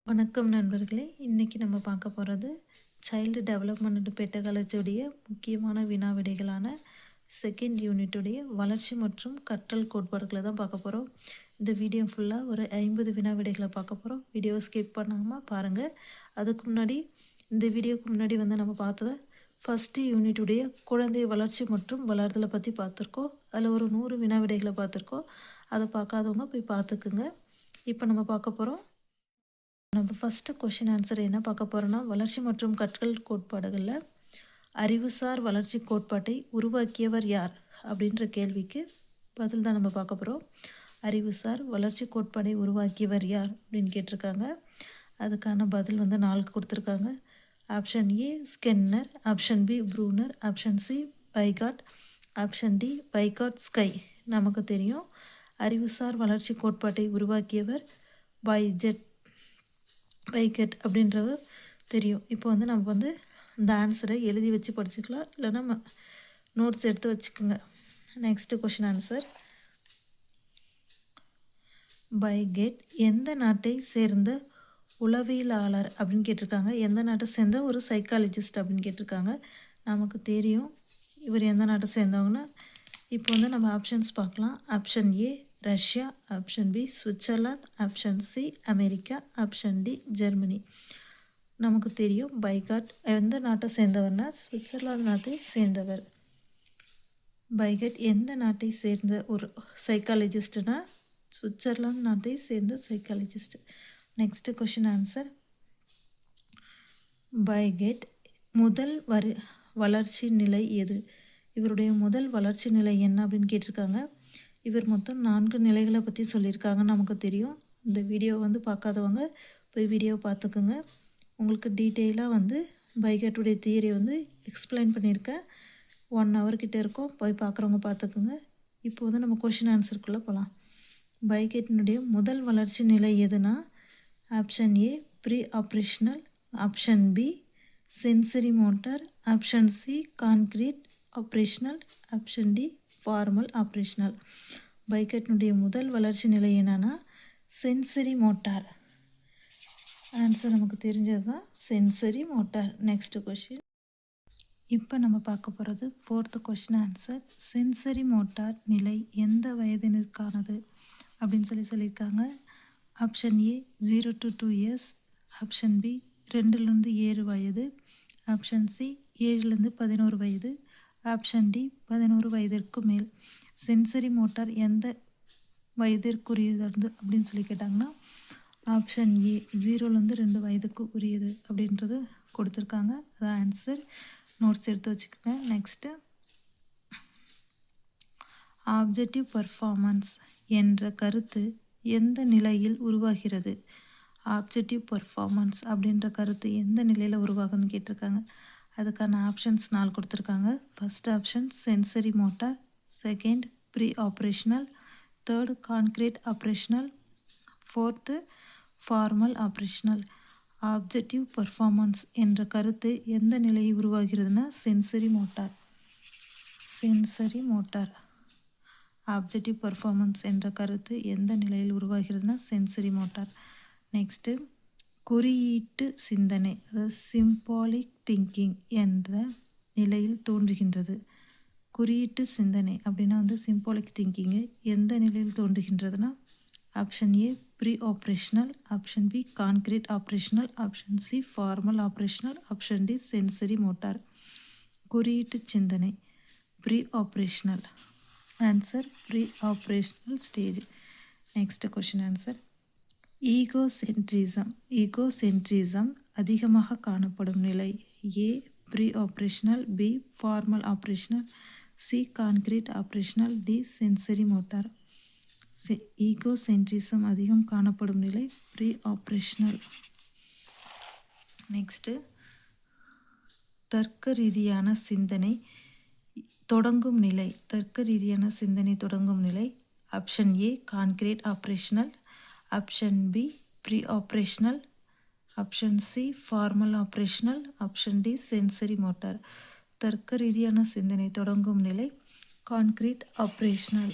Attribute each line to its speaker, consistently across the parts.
Speaker 1: வணக்கம் நண்பர்களே. இன்றைக்கி நம்ம பார்க்க போகிறது சைல்டு டெவலப்மெண்ட் அண்ட் பெட்டகாலஜியுடைய முக்கியமான வினா விடைகளான செகண்ட் யூனிட்டுடைய வளர்ச்சி மற்றும் கற்றல் கோட்பாடுகளை தான் பார்க்க போகிறோம். இந்த வீடியோ ஃபுல்லாக ஒரு 50 வினா விடைகளை பார்க்க போகிறோம். வீடியோவை ஸ்கிப் பண்ணாமல் பாருங்கள். அதுக்கு முன்னாடி இந்த வீடியோவுக்கு முன்னாடி நம்ம பார்த்ததை ஃபஸ்ட்டு யூனிட்டுடைய குழந்தை வளர்ச்சி மற்றும் வளர்தலை பற்றி பார்த்துருக்கோம். அதில் ஒரு 100 வினா விடைகளை பார்த்துருக்கோம். அதை பார்க்காதவங்க போய் பார்த்துக்குங்க. இப்போ நம்ம பார்க்க போகிறோம். நம்ம ஃபஸ்ட்டு கொஷின் ஆன்சர் என்ன பார்க்க போகிறோன்னா, வளர்ச்சி மற்றும் கற்றல் கோட்பாடுகளில் அறிவுசார் வளர்ச்சி கோட்பாட்டை உருவாக்கியவர் யார் அப்படின்ற கேள்விக்கு பதில் தான் நம்ம பார்க்க போகிறோம். அறிவுசார் வளர்ச்சி கோட்பாடை உருவாக்கியவர் யார் அப்படின்னு கேட்டிருக்காங்க. அதுக்கான பதில் 4 கொடுத்துருக்காங்க. Option A Skinner, option B Bruner, option C Piaget, option D Vygotsky. நமக்கு தெரியும் அறிவுசார் வளர்ச்சி கோட்பாட்டை உருவாக்கியவர் பைகட் அப்படின்றவர் தெரியும். இப்போ நம்ம இந்த ஆன்சரை எழுதி வச்சு படிச்சுக்கலாம், இல்லைன்னா நோட்ஸ் எடுத்து வச்சுக்கோங்க. Next question answer. பைகட் எந்த நாட்டை சேர்ந்த உளவியலாளர் அப்படின்னு கேட்டிருக்காங்க. எந்த நாட்டை சேர்ந்த ஒரு சைக்காலஜிஸ்ட் அப்படின்னு கேட்டிருக்காங்க. நமக்கு தெரியும் இவர் எந்த நாட்டை சேர்ந்தவங்கன்னா. இப்போ நம்ம ஆப்ஷன்ஸ் பார்க்கலாம். Option A Russia, option B Switzerland, option C America, option D Germany. நமக்கு தெரியும் பைகாட் எந்த நாட்டை சேர்ந்தவர்னா சுவிட்சர்லாந்து நாட்டை சேர்ந்தவர். பைகட் எந்த நாட்டை சேர்ந்த ஒரு சைக்காலஜிஸ்ட்னா சுவிட்சர்லாந்து நாட்டை சேர்ந்த psychologist. Next question answer. Piaget முதல் வளர்ச்சி நிலை எது? இவருடைய முதல் வளர்ச்சி நிலை என்ன அப்படின்னு கேட்டிருக்காங்க. இவர் மொத்தம் 4 நிலைகளை பற்றி சொல்லியிருக்காங்க. நமக்கு தெரியும். இந்த வீடியோ பார்க்காதவங்க போய் வீடியோவை பார்த்துக்குங்க. உங்களுக்கு டீட்டெயிலாக பைகட்டுடைய தியரி எக்ஸ்பிளைன் பண்ணியிருக்கேன். 1 hour கிட்டே இருக்கும். போய் பார்க்குறவங்க பார்த்துக்குங்க. இப்போ நம்ம கொஷின் ஆன்சருக்குள்ளே போகலாம். பைகட்டினுடைய முதல் வளர்ச்சி நிலை எதுனா option A pre operational, option B sensory motor, option C concrete operational, option D formal operational. பைகட்டினுடைய முதல் வளர்ச்சி நிலை என்னன்னா சென்சரி மோட்டார். ஆன்சர் நமக்கு தெரிஞ்சது தான் சென்சரி மோட்டார். Next question. இப்போ நம்ம பார்க்க போகிறது 4th question answer. Sensory motor நிலை எந்த வயதினருக்கானது அப்படின்னு சொல்லியிருக்காங்க. Option A 0 to 2 years, option B 2லேருந்து 7 வயது, ஆப்ஷன் சி 7லேருந்து 11 வயது, ஆப்ஷன் டி 11 வயதிற்கு மேல். சென்சரி மோட்டார் எந்த வயதிற்குரியது அப்படின்னு கேட்டாங்கன்னா ஆப்ஷன் ஏ 0லேருந்து 2 வயதுக்கு உரியது அப்படின்றது கொடுத்துருக்காங்க. அதான் ஆன்சர். நோட்ஸ் எடுத்து வச்சுக்கோங்க. நெக்ஸ்ட்டு ஆப்ஜெக்டிவ் பர்ஃபார்மன்ஸ் என்ற கருத்து எந்த நிலையில் உருவாகிறது? ஆப்ஜெக்டிவ் பர்ஃபார்மன்ஸ் அப்படின்ற கருத்து எந்த நிலையில் உருவாகுன்னு கேட்டிருக்காங்க. அதுக்கான ஆப்ஷன்ஸ் 4 கொடுத்துருக்காங்க. First option sensory motor, second pre operational, third concrete operational, fourth formal operational. Objective performance என்ற கருத்து எந்த நிலையில் உருவாகிறதுனா sensory motor. Sensory motor. Objective performance என்ற கருத்து எந்த நிலையில் உருவாகிறதுனா சென்சரி மோட்டார். நெக்ஸ்ட்டு குறியீட்டு சிந்தனை, அதாவது சிம்பாலிக் திங்கிங் என்ற நிலையில் தோன்றுகின்றது. குறியீட்டு சிந்தனை அப்படின்னா சிம்பாலிக் திங்கிங்கு எந்த நிலையில் தோன்றுகின்றதுன்னா option A pre operational, option B concrete operational, option C formal operational, option D sensory motor. குறியீட்டு சிந்தனை pre operational. Answer pre operational stage. Next question answer. Egocentrism அதிகமாக காணப்படும் நிலை A pre operational, B formal operational, C concrete operational, D sensory motor. Egocentrism அதிகம் காணப்படும் நிலை pre operational. Next தர்க்க ரீதியான சிந்தனை தொடங்கும் நிலை. தர்க்க ரீதியான சிந்தனை தொடங்கும் நிலை option A concrete operational, option B pre operational, option C formal operational, option D sensory motor. தர்க்க ரீதியான சிந்தனை தொடங்கும் நிலை concrete operational.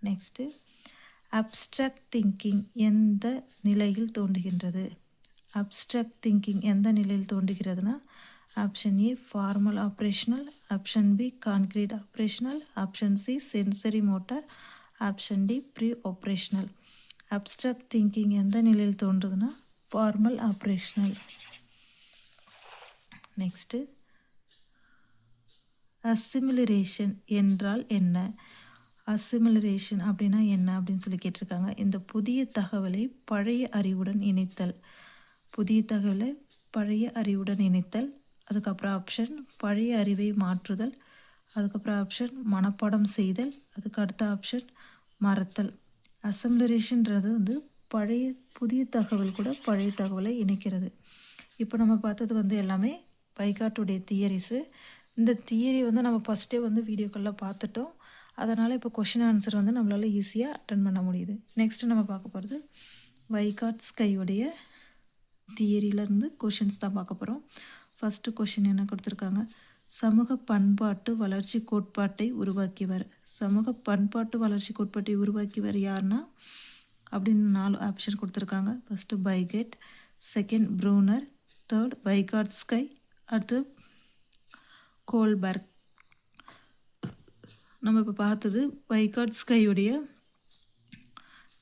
Speaker 1: Next abstract thinking எந்த நிலையில் தோன்றுகின்றது? அப்ஸ்ட்ராக்ட் திங்கிங் எந்த நிலையில் தோன்றுகிறதுனா option A formal operational, option B concrete operational, option C sensory motor, option D pre operational. Abstract thinking எந்த நிலையில் தோன்றுதுன்னா ஃபார்மல் ஆப்ரேஷனல். நெக்ஸ்ட்டு அசிமிலரேஷன் என்றால் என்ன? அசிமிலரேஷன் அப்படின்னா என்ன அப்படின்னு சொல்லி கேட்டிருக்காங்க. இந்த புதிய தகவலை பழைய அறிவுடன் இணைத்தல். புதிய தகவலை பழைய அறிவுடன் இணைத்தல். அதுக்கப்புறம் ஆப்ஷன் பழைய அறிவை மாற்றுதல். அதுக்கப்புறம் ஆப்ஷன் மனப்பாடம் செய்தல். அதுக்கு அடுத்த ஆப்ஷன் மறத்தல். அசிமிலரேஷன்றது புதிய தகவல் கூட பழைய தகவலை இணைக்கிறது. இப்போ நம்ம பார்த்தது எல்லாமே வைகாட்டுடைய தியரிஸு. இந்த தியரி நம்ம ஃபஸ்ட்டே வீடியோக்களில் பார்த்துட்டோம். அதனால் இப்போ கொஷின் ஆன்சர் நம்மளால் ஈஸியாக அட்டன் பண்ண முடியுது. நெக்ஸ்ட்டு நம்ம பார்க்க போகிறது வைகாட்ஸ்கையுடைய தியரியிலேருந்து கொஷின்ஸ் தான் பார்க்க போகிறோம். ஃபஸ்ட்டு கொஷின் என்ன கொடுத்துருக்காங்க? சமூக பண்பாட்டு வளர்ச்சி கோட்பாட்டை உருவாக்கியவர். சமூக பண்பாட்டு வளர்ச்சி கோட்பாட்டை உருவாக்கியவர் யாருன்னா அப்படின்னு 4 ஆப்ஷன் கொடுத்துருக்காங்க. ஃபஸ்ட்டு பைகெட், செகண்ட் ப்ரூனர், தேர்ட் வைகாட்ஸ்கை, அடுத்து கோல்பர்க். நம்ம இப்போ பார்த்தது வைகாட்ஸ்கையுடைய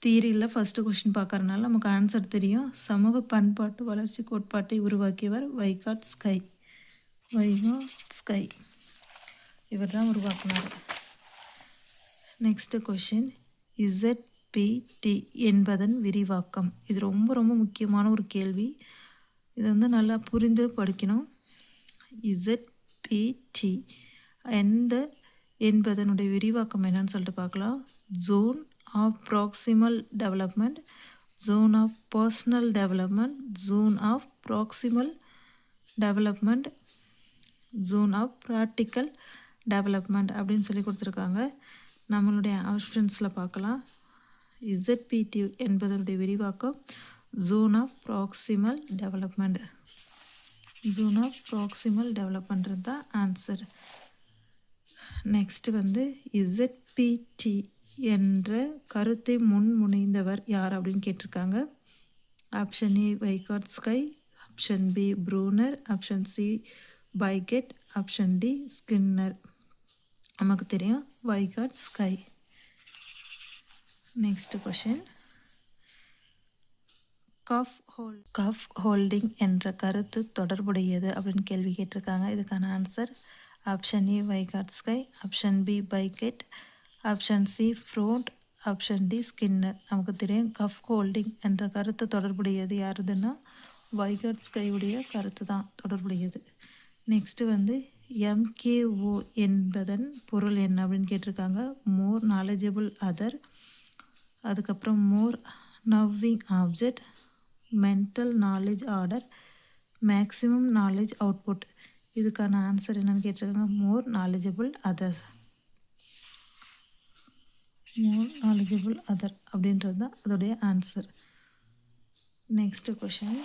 Speaker 1: தியரியில் ஃபஸ்ட்டு கொஷின் பார்க்கறதுனால நமக்கு ஆன்சர் தெரியும். சமூக பண்பாட்டு வளர்ச்சி கோட்பாட்டை உருவாக்கியவர் வைகாட்ஸ்கை. இவர் தான் உருவாக்குனார். நெக்ஸ்ட்டு கொஷின் இசட்பிடி என்பதன் விரிவாக்கம். இது ரொம்ப ரொம்ப முக்கியமான ஒரு கேள்வி. இது நல்லா புரிந்து படிக்கணும். இசட்பிடி என்பதனுடைய விரிவாக்கம் என்னன்னு சொல்லிட்டு பார்க்கலாம். Zone of proximal development, zone of personal development, zone of proximal development, zone of practical development அப்படின்னு சொல்லி கொடுத்துருக்காங்க. நம்மளுடைய ஆப்ஷன்ஸில் பார்க்கலாம். இசட்பிடி என்பதனுடைய விரிவாக்கம் zone of proximal development. Zone of proximal development தான் ஆன்சர். நெக்ஸ்ட்டு இசட்பிடி என்ற கருத்தை முன்மொழிந்தவர் யார் அப்படின்னு கேட்டிருக்காங்க. Option A Vygotsky, option B Bruner, option C Piaget, option D Skinner. நமக்கு தெரியும் Vygotsky. Next question scaffolding என்ற கருத்து தொடர்புடையது அப்படின்னு கேள்வி கேட்டிருக்காங்க. இதுக்கான answer option A Vygotsky, option B Piaget, option C Freud, option D Skinner. நமக்கு தெரியும் கஃப் ஹோல்டிங் என்ற கருத்து தொடர்புடையது யாருதுன்னா வைகாட்ஸ்கையுடைய கருத்து தான் தொடர்புடையது. நெக்ஸ்ட்டு எம்கேஓ என்பதன் பொருள் என்ன அப்படின்னு கேட்டிருக்காங்க. மோர் நாலேஜபிள் அதர், அதுக்கப்புறம் more knowing object, mental knowledge order, maximum knowledge output. இதுக்கான ஆன்சர் என்னன்னு கேட்டிருக்காங்க. More knowledgeable other. More knowledgeable other அப்படின்றது தான் அதோடைய ஆன்சர். நெக்ஸ்ட் கொஷின்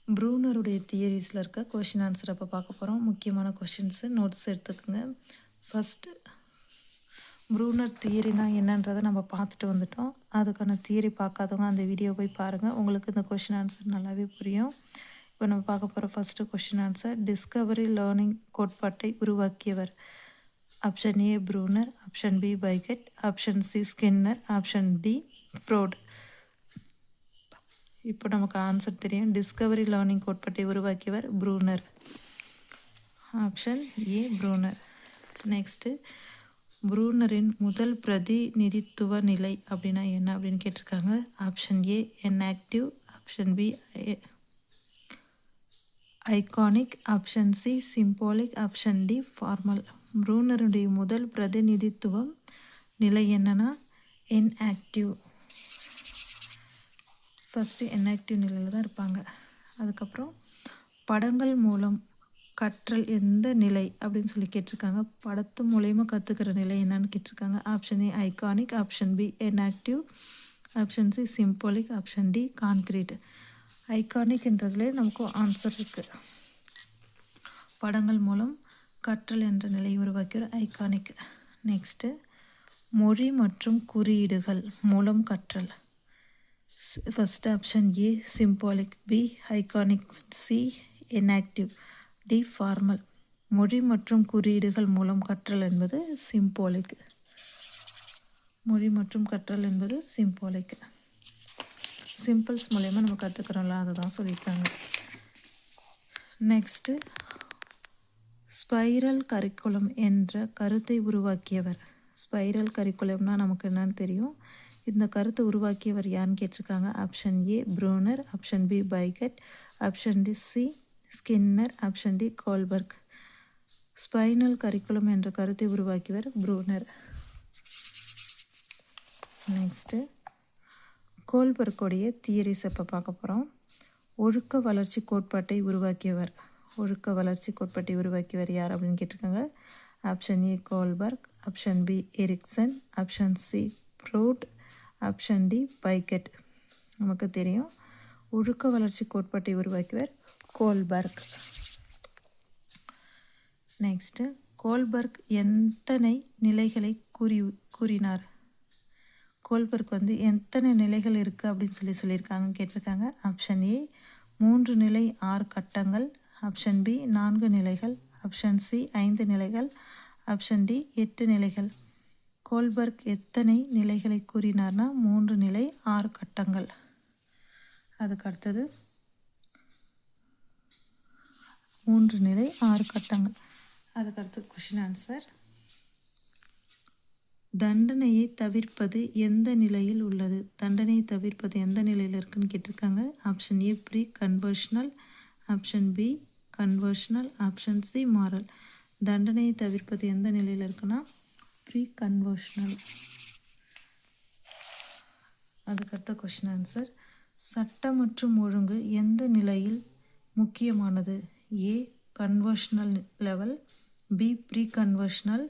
Speaker 1: ப்ரூனருடைய தியரிஸில் இருக்க கொஷின் ஆன்சர் அப்போ பார்க்க போகிறோம். முக்கியமான கொஷின்ஸு நோட்ஸ் எடுத்துக்கோங்க. ஃபஸ்ட்டு ப்ரூனர் தியரினா என்னன்றதை நம்ம பார்த்துட்டு வந்துட்டோம். அதுக்கான தியரி பார்க்காதவங்க அந்த வீடியோ போய் பாருங்கள். உங்களுக்கு இந்த கொஷின் ஆன்சர் நல்லாவே புரியும். இப்போ நம்ம பார்க்க போகிற first question answer discovery learning கோட்பாட்டை உருவாக்கியவர். Option A Bruner, option B Piaget, option C Skinner, option D Freud. இப்போ நமக்கு ஆன்சர் தெரியும். டிஸ்கவரி லேர்னிங் கோட்பாட்டை உருவாக்கியவர் Bruner. Option A Bruner. Next ப்ரூனரின் முதல் பிரதிநிதித்துவ நிலை அப்படின்னா என்ன அப்படின்னு கேட்டிருக்காங்க. Option A enactive, option B iconic, option C symbolic, option D formal. ப்ரூனருடைய முதல் பிரதிநிதித்துவம் நிலை என்னன்னா இன்ஆக்டிவ். ஃபஸ்ட்டு இன்ஆக்டிவ் நிலையில் தான் இருப்பாங்க. அதுக்கப்புறம் படங்கள் மூலம் கற்றல் எந்த நிலை அப்படின்னு சொல்லி கேட்டிருக்காங்க. படத்து மூலயமா கற்றுக்கிற நிலை என்னன்னு கேட்டிருக்காங்க. Option A iconic, option B enactive, option C symbolic, option D concrete. ஐகானிக்ன்றதுலே நமக்கு ஆன்சர் இருக்குது. படங்கள் மூலம் கற்றல் என்ற நிலை உருவாக்கிய ஐகானிக். நெக்ஸ்ட்டு மொழி மற்றும் குறியீடுகள் மூலம் கற்றல். First option A symbolic, B iconic, C inactive, D formal. மொழி மற்றும் குறியீடுகள் மூலம் கற்றல் என்பது சிம்பாலிக். மொழி மற்றும் கற்றல் என்பது சிம்பாலிக். சிம்பிள்ஸ் மூலயமா நம்ம கற்றுக்கிறோம்ல, அதை தான் சொல்லியிருக்காங்க. நெக்ஸ்ட்டு ஸ்பைரல் கரிக்குலம் என்ற கருத்தை உருவாக்கியவர். ஸ்பைரல் கரிக்குலம்னா நமக்கு என்னன்னு தெரியும். இந்த கருத்தை உருவாக்கியவர் யாருன்னு கேட்டிருக்காங்க. Option A Bruner, option B Piaget, option D C Skinner, option D Kohlberg. Spiral curriculum என்ற கருத்தை உருவாக்கியவர் ப்ரூனர். நெக்ஸ்ட்டு கோல்பர்க்குடைய தியரிஸ் இப்போ பார்க்க போகிறோம். ஒழுக்க வளர்ச்சி கோட்பாட்டை உருவாக்கியவர். ஒழுக்க வளர்ச்சி கோட்பாட்டை உருவாக்கியவர் யார் அப்படின்னு கேட்டிருக்காங்க. Option A Kohlberg, option B Erikson, option C Freud, option D Piaget. நமக்கு தெரியும் ஒழுக்க வளர்ச்சி கோட்பாட்டை உருவாக்கியவர் கோல்பர்க். நெக்ஸ்ட்டு கோல்பர்க் எத்தனை நிலைகளை கூறினார். கோல்பர்க் எத்தனை நிலைகள் இருக்குது அப்படின்னு சொல்லியிருக்காங்கன்னு கேட்டிருக்காங்க. ஆப்ஷன் ஏ 3 நிலை 6 கட்டங்கள், ஆப்ஷன் பி 4 நிலைகள், ஆப்ஷன் சி 5 நிலைகள், ஆப்ஷன் டி 8 நிலைகள். கோல்பர்க் எத்தனை நிலைகளை கூறினார்னா 3 நிலை 6 கட்டங்கள். அதுக்கு அடுத்தது 3 நிலை 6 கட்டங்கள். அதுக்கு அடுத்தது கொஷின் ஆன்சர். தண்டனையை தவிர்ப்பது எந்த நிலையில் உள்ளது. தண்டனையை தவிர்ப்பது எந்த நிலையில் இருக்குன்னு கேட்டிருக்காங்க. Option A pre conventional, option B conventional, option C moral. தண்டனையை தவிர்ப்பது எந்த நிலையில் இருக்குன்னா ப்ரீ கன்வர்ஷனல். அதுக்கடுத்த கொஷின் ஆன்சர். சட்டம் மற்றும் ஒழுங்கு எந்த நிலையில் முக்கியமானது. A conventional level, B pre conventional,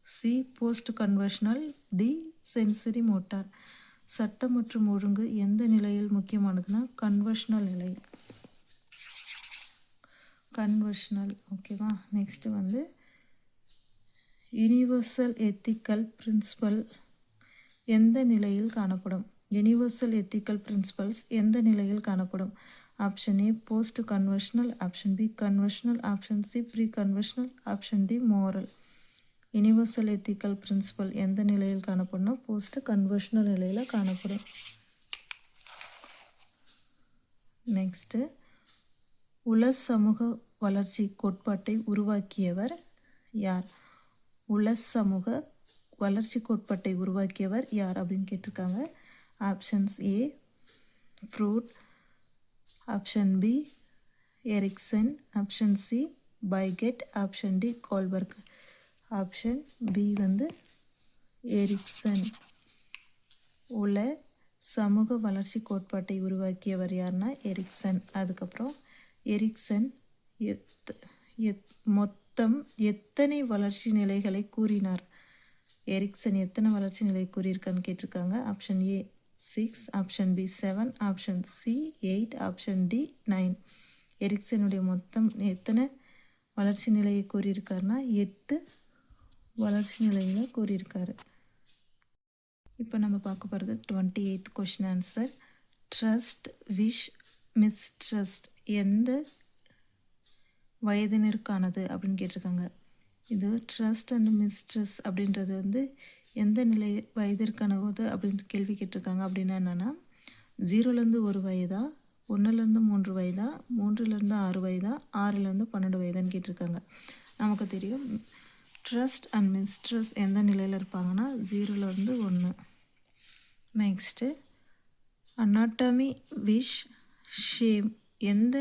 Speaker 1: C post conventional, D sensory motor. சட்டம் மற்றும் ஒழுங்கு எந்த நிலையில் முக்கியமானதுன்னா கன்வர்ஷனல் நிலை. கன்வர்ஷனல். ஓகேவா. நெக்ஸ்ட்டு யூனிவர்சல் எத்திக்கல் பிரின்சிபல் எந்த நிலையில் காணப்படும். யூனிவர்சல் எத்திக்கல் பிரின்சிபல்ஸ் எந்த நிலையில் காணப்படும். Option A post conventional, option B conventional, option C pre conventional, option D moral. Universal ethical principle எந்த நிலையில் காணப்படும்னா போஸ்ட் கன்வர்ஷனல் நிலையில் காணப்படும். நெக்ஸ்ட்டு உலஸ் சமூக வளர்ச்சி கோட்பாட்டை உருவாக்கியவர் யார். உலஸ் சமூக வளர்ச்சி கோட்பாட்டை உருவாக்கியவர் யார் அப்படின்னு கேட்டிருக்காங்க. Options A Freud, option B Erikson, option C Piaget, option D Kohlberg. Option B Erikson. உல சமூக வளர்ச்சி கோட்பாட்டை உருவாக்கியவர் யாருன்னா எரிக்சன். அதுக்கப்புறம் எரிக்சன் மொத்தம் எத்தனை வளர்ச்சி நிலைகளை கூறினார். எரிக்சன் எத்தனை வளர்ச்சி நிலை கூறியிருக்கான்னு கேட்டிருக்காங்க. Option A 6, option B 7, option C 8, option D 9. எரிக்சனுடைய மொத்தம் எத்தனை வளர்ச்சி நிலையை கூறியிருக்காருன்னா 8 வளர்ச்சி நிலையில் கூறியிருக்காரு. இப்போ நம்ம பார்க்க போகிறது 28th question answer. Trust, vs, mistrust எந்த வயதினருக்கானது அப்படின்னு கேட்டிருக்காங்க. இது ட்ரஸ்ட் அண்ட் மிஸ்ட்ரஸ்ட் அப்படின்றது எந்த நிலை வயதிற்கானது அப்படின்னு கேள்வி கேட்டிருக்காங்க. அப்படின்னா என்னென்னா 0லேருந்து 1 வயதா, 1லேருந்து 3 வயதா, 3லேருந்து 6 வயதா, 6லேருந்து 12 வயதான்னு கேட்டிருக்காங்க. நமக்கு தெரியும் ட்ரஸ்ட் அண்ட் மிஸ்ட்ரஸ்ட் எந்த நிலையில் இருப்பாங்கன்னா 0லேருந்து 1. நெக்ஸ்ட்டு அனாட்டமி, விஷ், ஷேம் எந்த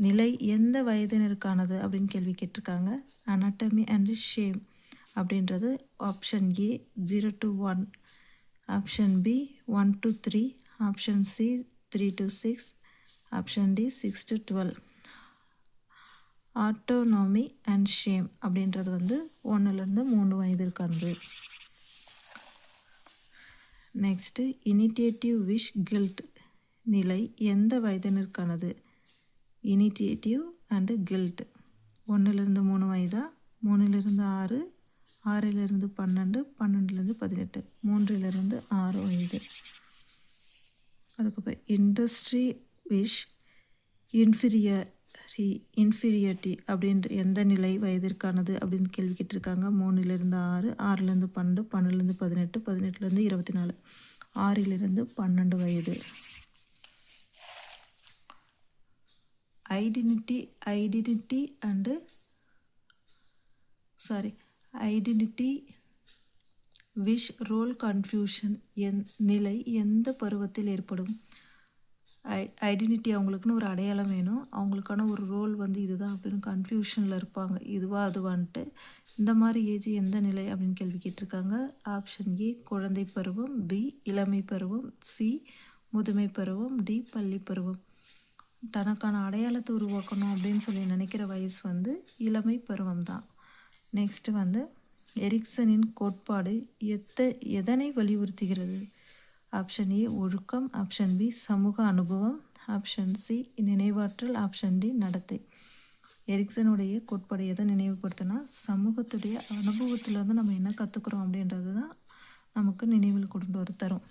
Speaker 1: நிலை எந்த வயதினருக்கானது அப்படின்னு கேள்வி கேட்டிருக்காங்க. அனாட்டமி அண்ட் ஷேம் அப்படின்றது option A 0 to 1, option B 1 to 3, option C 3 to 6, option D 6 to 12. Autonomy and shame அப்படின்றது 1லேருந்து 3 வயதிற்கானது. நெக்ஸ்ட்டு இனிஷியேட்டிவ், விஷ், கில்ட் நிலை எந்த வயதினருக்கானது. இனிஷியேட்டிவ் அண்டு கில்ட் 1லேருந்து 3 வயதா, 3லேருந்து 6, 6லேருந்து 12, 12லேருந்து 18, 3லேருந்து 6 வயது. அதுக்கப்புறம் இண்டஸ்ட்ரி விஷ் இன்ஃபீரியாரிட்டி அப்படின்ற எந்த நிலை வயதிற்கானது அப்படின்னு கேள்வி கேட்டிருக்காங்க. 3லேருந்து 6, 6லேருந்து 12, 12லேருந்து 18, 18லேருந்து 24, 6லிருந்து 12 வயது. ஐடென்டிட்டி விஷ் ரோல் கன்ஃபியூஷன் நிலை எந்த பருவத்தில் ஏற்படும்? ஐடென்டிட்டி அவங்களுக்குன்னு ஒரு அடையாளம் வேணும், அவங்களுக்கான ஒரு ரோல் வந்து இதுதான் அப்படின்னு கன்ஃபியூஷனில் இருப்பாங்க, இதுவா அதுவான்ட்டு. இந்த மாதிரி ஏஜ் எந்த நிலை அப்படின்னு கேள்வி கேட்டிருக்காங்க. ஆப்ஷன் ஏ குழந்தை பருவம், பி இளமை பருவம், சி முதுமை பருவம், டி பள்ளி பருவம். தனக்கான அடையாளத்தை உருவாக்கணும் அப்படின்னு சொல்லி நினைக்கிற வயசு வந்து இளமை பருவம் தான். நெக்ஸ்ட்டு வந்து எரிக்சனின் கோட்பாடு எதனை வலியுறுத்துகிறது? ஆப்ஷன் ஏ ஒழுக்கம், ஆப்ஷன் பி சமூக அனுபவம், ஆப்ஷன் சி நினைவாற்றல், ஆப்ஷன் டி நடத்தை. எரிக்சனுடைய கோட்பாடு எதை நினைவுபடுத்தினா சமூகத்துடைய அனுபவத்திலேருந்து நம்ம என்ன கற்றுக்குறோம் அப்படின்றது தான் நமக்கு நினைவில் கொண்டு வர தரும்.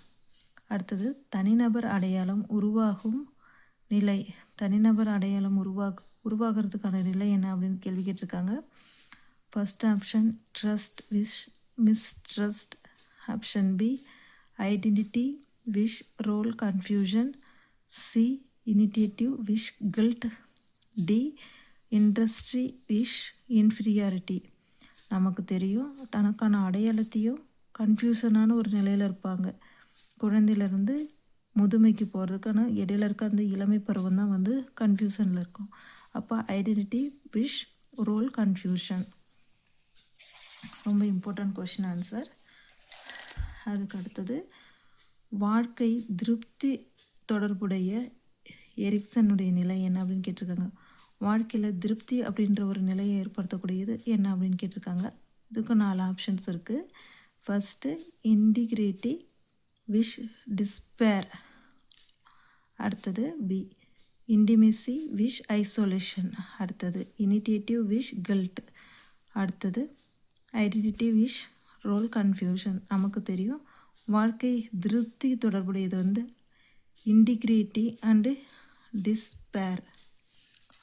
Speaker 1: அடுத்தது தனிநபர் அடையாளம் உருவாகும் நிலை. தனிநபர் அடையாளம் உருவாகிறதுக்கான நிலை என்ன அப்படின்னு கேள்வி கேட்டிருக்காங்க. First option trust vs mistrust, option B identity vs role confusion, C initiative vs guilt, D industry vs inferiority. நமக்கு தெரியும் தனக்கான அடையாளத்தையும் கன்ஃபியூஷனான ஒரு நிலையில் இருப்பாங்க. குழந்தையிலேருந்து முதுமைக்கு போகிறதுக்கான இடையில இருக்க அந்த இளமை பருவம் தான் வந்து கன்ஃபியூஷனில் இருக்கும். அப்போ ஐடென்டிட்டி விஷ் ரோல் கன்ஃபியூஷன் ரொம்ப இம்பார்ட்டன்ட் கொஷின் ஆன்சர். அதுக்கு அடுத்தது வாழ்க்கை திருப்தி தொடர்புடைய எரிக்சனுடைய நிலை என்ன அப்படின்னு கேட்டிருக்காங்க. வாழ்க்கையில் திருப்தி அப்படின்ற ஒரு நிலையை ஏற்படுத்தக்கூடியது என்ன அப்படின்னு கேட்டிருக்காங்க. இதுக்கு 4 ஆப்ஷன்ஸ் இருக்குது. ஃபஸ்ட்டு இன்டிகிரேட்டி விஷ் டிஸ்பேர், அடுத்தது பி இன்டிமெசி விஷ் ஐசோலேஷன், அடுத்தது இனிஷியேட்டிவ் விஷ் கில்ட், அடுத்தது ஐடென்டிட்டி விஷ் ரோல் கன்ஃபியூஷன். நமக்கு தெரியும் வாழ்க்கை திருப்தி தொடர்புடையது வந்து இன்டிகிரேட்டி அண்டு டிஸ்பேர்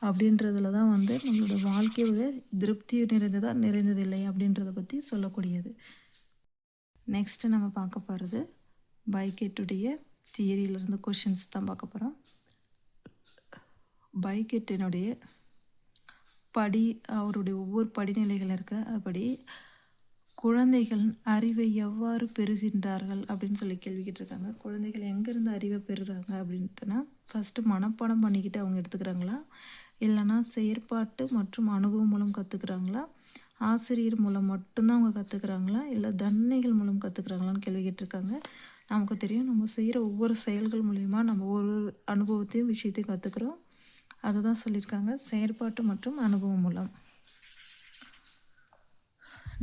Speaker 1: அப்படின்றதுல தான் வந்து நம்மளோட வாழ்க்கையோட திருப்தி நிறைந்ததா நிறைந்ததில்லை அப்படின்றத பற்றி சொல்லக்கூடியது. நெக்ஸ்ட்டு நம்ம பார்க்க போகிறது பைகெட்டுடைய தியரியிலிருந்து கொஷின்ஸ் தான் பார்க்க போகிறோம். பைகெட்டினுடைய அவருடைய ஒவ்வொரு படிநிலைகள் இருக்க அப்படி குழந்தைகள் அறிவை எவ்வாறு பெறுகின்றார்கள் அப்படின்னு சொல்லி கேள்வி கேட்டிருக்காங்க. குழந்தைகள் எங்கேருந்து அறிவை பெறுறாங்க அப்படின்ட்டுனா ஃபஸ்ட்டு மனப்பாடம் பண்ணிக்கிட்டு அவங்க எடுத்துக்கிறாங்களா, இல்லைனா செயற்பாட்டு மற்றும் அனுபவம் மூலம் கற்றுக்குறாங்களா, ஆசிரியர் மூலம் மட்டும்தான் அவங்க கற்றுக்குறாங்களா, இல்லை தண்டனைகள் மூலம் கற்றுக்குறாங்களான்னு கேள்வி கேட்டிருக்காங்க. நமக்கு தெரியும் நம்ம செய்கிற ஒவ்வொரு செயல்கள் மூலிமா நம்ம ஒரு அனுபவத்தையும் விஷயத்தையும் கற்றுக்குறோம். அதை தான் சொல்லியிருக்காங்க செயற்பாட்டு மற்றும் அனுபவம் மூலம்.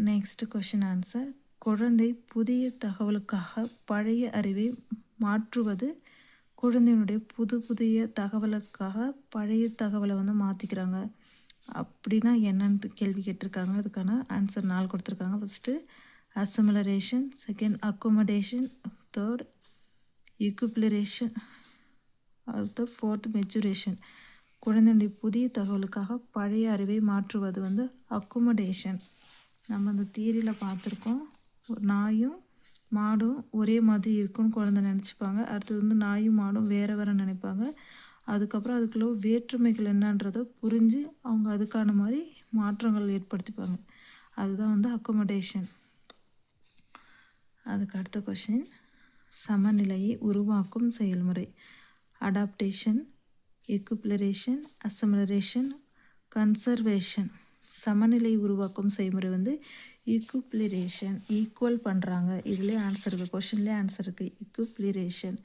Speaker 1: Next question answer. குழந்தை புதிய தகவலுக்காக பழைய அறிவை மாற்றுவது. குழந்தையினுடைய புதிய தகவலுக்காக பழைய தகவலை வந்து மாற்றிக்கிறாங்க அப்படின்னா என்னன்ட்டு கேள்வி கேட்டிருக்காங்க. அதுக்கான ஆன்சர் 4 கொடுத்துருக்காங்க. ஃபஸ்ட்டு அசிமிலரேஷன், செகண்ட் அக்கோமடேஷன், தேர்ட் ஈக்குபிலரேஷன், அடுத்து ஃபோர்த் மெச்சுரேஷன். குழந்தையுடைய புதிய தகவலுக்காக பழைய அறிவை மாற்றுவது வந்து அக்கோமடேஷன். நம்ம அந்த தியரியில் பார்த்துருக்கோம். நாயும் மாடும் ஒரே மாதிரி இருக்குன்னு குழந்தை நினச்சிப்பாங்க. அடுத்தது வந்து நாயும் மாடும் வேறு வேறு நினைப்பாங்க. அதுக்கப்புறம் அதுக்குள்ள வேற்றுமைகள் என்னன்றதை புரிஞ்சு அவங்க அதுக்கான மாதிரி மாற்றங்கள் ஏற்படுத்திப்பாங்க. அதுதான் வந்து அக்கோமடேஷன். அதுக்கு அடுத்த கொஷின் சமநிலையை உருவாக்கும் செயல்முறை. Adaptation, equilibration, assimilation, conservation. சமநிலை உருவாக்கும் செய்முறை வந்து ஈக்குபிலரேஷன். ஈக்குவல் பண்ணுறாங்க. இதுலேயே ஆன்சர் இருக்குது, கொஷின்லேயே ஆன்சர் இருக்குது. ஈக்குபிலரேஷன்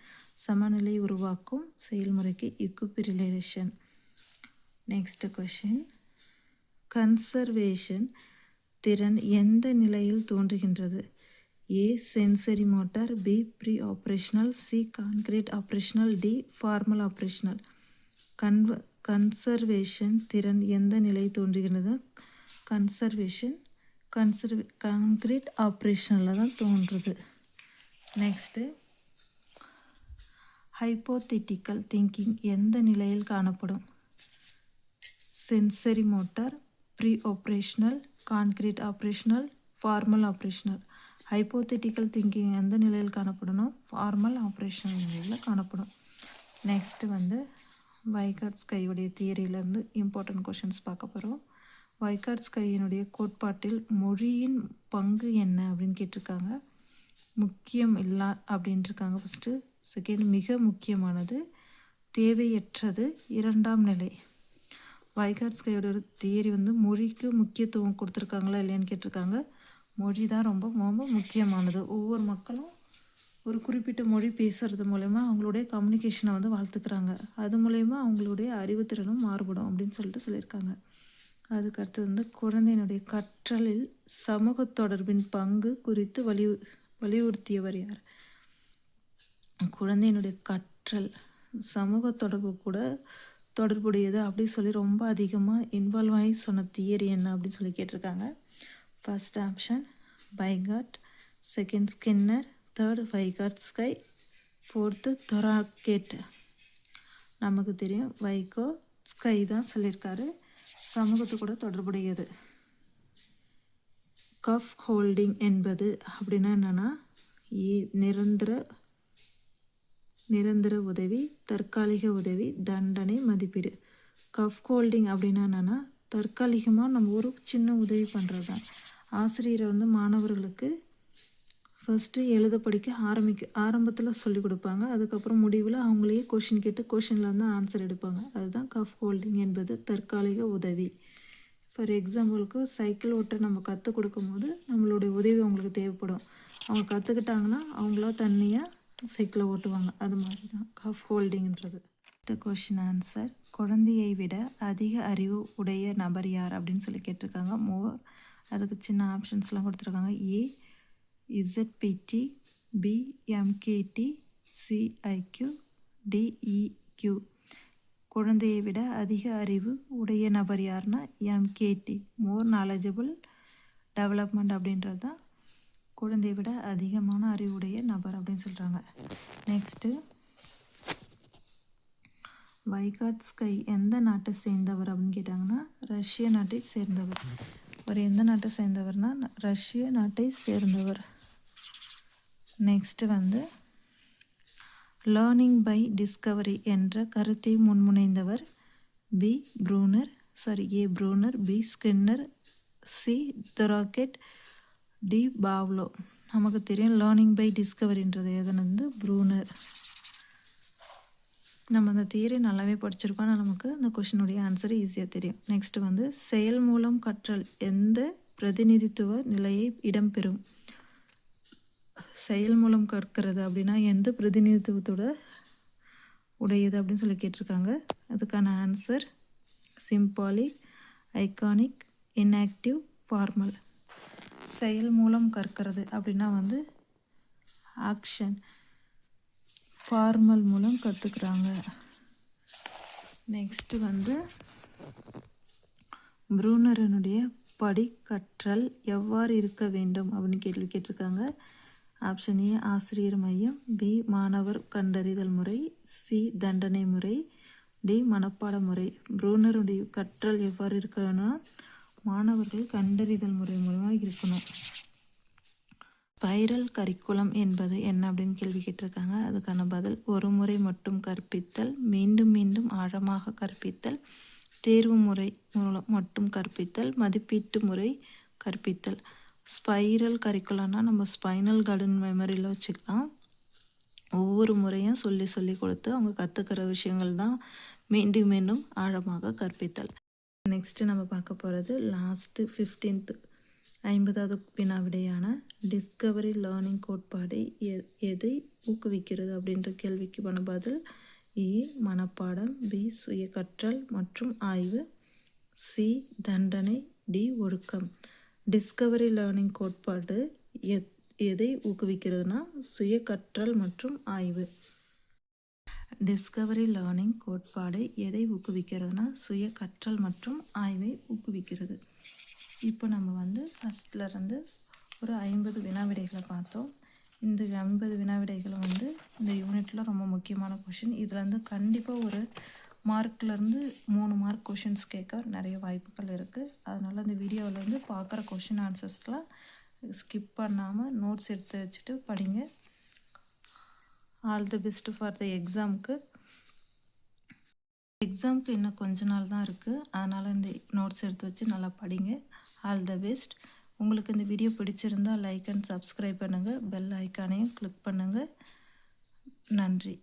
Speaker 1: சமநிலை உருவாக்கும் செயல்முறைக்கு ஈக்குபிலரேஷன். நெக்ஸ்ட் கொஷின் கன்சர்வேஷன் திறன் எந்த நிலையில் தோன்றுகின்றது? A sensory motor, B pre operational, C concrete operational, D formal operational. Conservation திறன் எந்த நிலை தோன்றுகின்றது? கன்சர்வேஷன் கான்கிரீட் ஆப்ரேஷனில் தான் தோன்றுது. நெக்ஸ்ட்டு ஹைப்போதெட்டிக்கல் திங்கிங் எந்த நிலையில் காணப்படும்? Sensory motor, pre operational, concrete operational, formal operational. Hypothetical thinking எந்த நிலையில் காணப்படணும்? ஃபார்மல் ஆப்ரேஷனல் நிலையில் காணப்படும். நெக்ஸ்ட்டு வந்து வைகாட்ஸ்கையுடைய தியரியிலேருந்து இம்பார்ட்டன்ட் கொஷின்ஸ் பார்க்க போகிறோம். வைகாட்ஸ்கையினுடைய கோட்பாட்டில் மொழியின் பங்கு என்ன அப்படின்னு கேட்டிருக்காங்க. முக்கியம் இல்லா அப்படின்ட்டுருக்காங்க ஃபஸ்ட்டு. செகண்ட், மிக முக்கியமானது, தேவையற்றது, இரண்டாம் நிலை. வைகாட்ஸ்கையோட தியரி வந்து மொழிக்கு முக்கியத்துவம் கொடுத்துருக்காங்களா இல்லையான்னு கேட்டிருக்காங்க. மொழி தான் ரொம்ப ரொம்ப முக்கியமானது. ஒவ்வொரு மக்களும் ஒரு குறிப்பிட்ட மொழி பேசுகிறது மூலயமா அவங்களுடைய கம்யூனிகேஷனை வந்து வளர்த்துக்கிறாங்க. அது மூலயமா அவங்களுடைய அறிவுத்திறனும் மாறுபடும் அப்படின்னு சொல்லியிருக்காங்க. அதுக்கு அடுத்தது வந்து குழந்தையினுடைய கற்றலில் சமூக தொடர்பின் பங்கு குறித்து வலியுறுத்தியவர் யார்? குழந்தையினுடைய கற்றல் சமூக தொடர்பு கூட தொடர்புடையது அப்படின்னு சொல்லி ரொம்ப அதிகமாக இன்வால்வ் ஆகி சொன்ன தியரி என்ன அப்படின்னு சொல்லி கேட்டிருக்காங்க. ஃபர்ஸ்ட் ஆப்ஷன் வைகாட், second Skinner, third Vygotsky, fourth Thorndike. நமக்கு தெரியும் வைகாட்ஸ்கை தான் சொல்லியிருக்காரு, சமூகத்து கூட தொடர்புடையது. கஃப் ஹோல்டிங் என்பது அப்படின்னா என்னென்னா நிரந்தர உதவி, தற்காலிக உதவி, தண்டனை, மதிப்பீடு. கஃப் ஹோல்டிங் அப்படின்னா என்னென்னா தற்காலிகமாக நம்ம ஒரு சின்ன உதவி பண்ணுறது தான். ஆசிரியரை வந்து மாணவர்களுக்கு ஃபஸ்ட்டு எழுத படிக்க ஆரம்பத்தில் சொல்லிக் கொடுப்பாங்க. அதுக்கப்புறம் முடிவில் அவங்களையே கொஷின் கேட்டு கொஷினில் வந்து ஆன்சர் எடுப்பாங்க. அதுதான் கஃப் ஹோல்டிங் என்பது தற்காலிக உதவி. ஃபார் எக்ஸாம்பிளுக்கு சைக்கிள் ஓட்ட நம்ம கற்றுக் கொடுக்கும் போது நம்மளுடைய உதவி அவங்களுக்கு தேவைப்படும். அவங்க கற்றுக்கிட்டாங்கன்னா அவங்களா தனியாக சைக்கிளை ஓட்டுவாங்க. அது மாதிரி தான் கஃப் ஹோல்டிங்கிறது. Question answer. குழந்தையை விட அதிக அறிவு உடைய நபர் யார் அப்படின்னு சொல்லி கேட்டிருக்காங்க. அதுக்கு சின்ன ஆப்ஷன்ஸ்லாம் கொடுத்துருக்காங்க. ஏ ZPT, B MKT, C IQ, D EQ. குழந்தையை விட அதிக அறிவு உடைய நபர் யாருன்னா MKT, மோர் நாலேஜபிள் டெவலப்மெண்ட் அப்படின்றது தான் குழந்தையை விட அதிகமான அறிவுடைய நபர் அப்படின்னு சொல்கிறாங்க. நெக்ஸ்ட்டு, வைகாட்ஸ்கை எந்த நாட்டை சேர்ந்தவர் அப்படின்னு கேட்டாங்கன்னா ரஷ்ய நாட்டை சேர்ந்தவர். அவர் எந்த நாட்டை சேர்ந்தவர்னா ரஷ்ய நாட்டை சேர்ந்தவர். நெக்ஸ்ட்டு வந்து லேர்னிங் பை டிஸ்கவரி என்ற கருத்தை முன்முனைந்தவர் A Bruner, B Skinner, C Thorndike, D Pavlov. நமக்கு தெரியும் லேர்னிங் பை டிஸ்கவரின்றது எதுன்னு ப்ரூனர். நம்ம அந்த தியரி நல்லாவே படிச்சிருக்கோம். ஆனால் நமக்கு அந்த கொஷினுடைய ஆன்சர் ஈஸியாக தெரியும். நெக்ஸ்ட்டு வந்து செயல் மூலம் கற்றல் எந்த பிரதிநிதித்துவ நிலையை இடம்பெறும்? செயல் மூலம் கற்கிறது அப்படின்னா எந்த பிரதிநிதித்துவத்தோட உடையது அப்படின்னு சொல்லி கேட்டிருக்காங்க. அதுக்கான answer symbolic, iconic, inactive, formal. செயல் மூலம் கற்கிறது அப்படின்னா வந்து ஆக்ஷன், ஃபார்மல் மூலம் கற்றுக்குறாங்க. நெக்ஸ்ட்டு வந்து ப்ரூனரனுடைய படி கற்றல் எவ்வாறு இருக்க வேண்டும் அப்படின்னு கேட்டிருக்காங்க. ஆப்ஷன் ஏ ஆசிரியர் மையம், பி மாணவர் கண்டறிதல் முறை, சி தண்டனை முறை, டி மனப்பாட முறை. ப்ரூனருடைய கற்றல் எவ்வாறு இருக்கணும்னா மாணவர்கள் கண்டறிதல் முறை மூலமாக இருக்கணும். ஸ்பைரல் கரிக்குலம் என்பது என்ன அப்படின்னு கேள்வி கேட்டிருக்காங்க. அதுக்கான பதில் ஒரு முறை மட்டும் கற்பித்தல், மீண்டும் மீண்டும் ஆழமாக கற்பித்தல், தேர்வு முறை மூலம் மட்டும் கற்பித்தல், மதிப்பீட்டு முறை கற்பித்தல். ஸ்பைரல் கரிக்குலம்னா நம்ம ஸ்பைனல் கார்டன் மெமரியில் வச்சுக்கலாம். ஒவ்வொரு முறையும் சொல்லி கொடுத்து அவங்க கற்றுக்கிற விஷயங்கள் தான் மீண்டும் மீண்டும் ஆழமாக கற்பித்தல். நெக்ஸ்ட்டு நம்ம பார்க்க போகிறது லாஸ்ட்டு 50வது வினா விடையான டிஸ்கவரி லேர்னிங் கோட்பாடு எதை ஊக்குவிக்கிறது அப்படின்ற கேள்விக்கு பதில் ஏ மனப்பாடம், பி சுய கற்றல் மற்றும் ஆய்வு, சி தண்டனை, டி ஒழுக்கம். டிஸ்கவரி லேர்னிங் கோட்பாடு எதை ஊக்குவிக்கிறதுனா சுய கற்றல் மற்றும் ஆய்வு. டிஸ்கவரி லேர்னிங் கோட்பாடு எதை ஊக்குவிக்கிறதுனா சுய கற்றல் மற்றும் ஆய்வை ஊக்குவிக்கிறது. இப்போ நம்ம வந்து ஃபஸ்ட்லேருந்து ஒரு 50 வினா விடைகளை பார்த்தோம். இந்த 50 வினாவிடைகளும் வந்து இந்த யூனிட்டில் ரொம்ப முக்கியமான கொஷின். இதில் வந்து கண்டிப்பாக ஒரு மார்க்லேருந்து 3 மார்க் கொஷின்ஸ் கேட்க நிறைய வாய்ப்புகள் இருக்குது. அதனால் அந்த வீடியோவில் வந்து பார்க்குற கொஷின் ஆன்சர்ஸ்லாம் ஸ்கிப் பண்ணாமல் நோட்ஸ் எடுத்து வச்சுட்டு படிங்க. All the best for the எக்ஸாமுக்கு இன்னும் கொஞ்ச நாள் தான் இருக்குது. அதனால் இந்த நோட்ஸ் எடுத்து வச்சு நல்லா படிங்க. All the best. உங்களுக்கு இந்த வீடியோ பிடிச்சிருந்தால் லைக் அண்ட் சப்ஸ்கிரைப் பண்ணுங்கள். பெல் ஐக்கானையும் கிளிக் பண்ணுங்கள். நன்றி.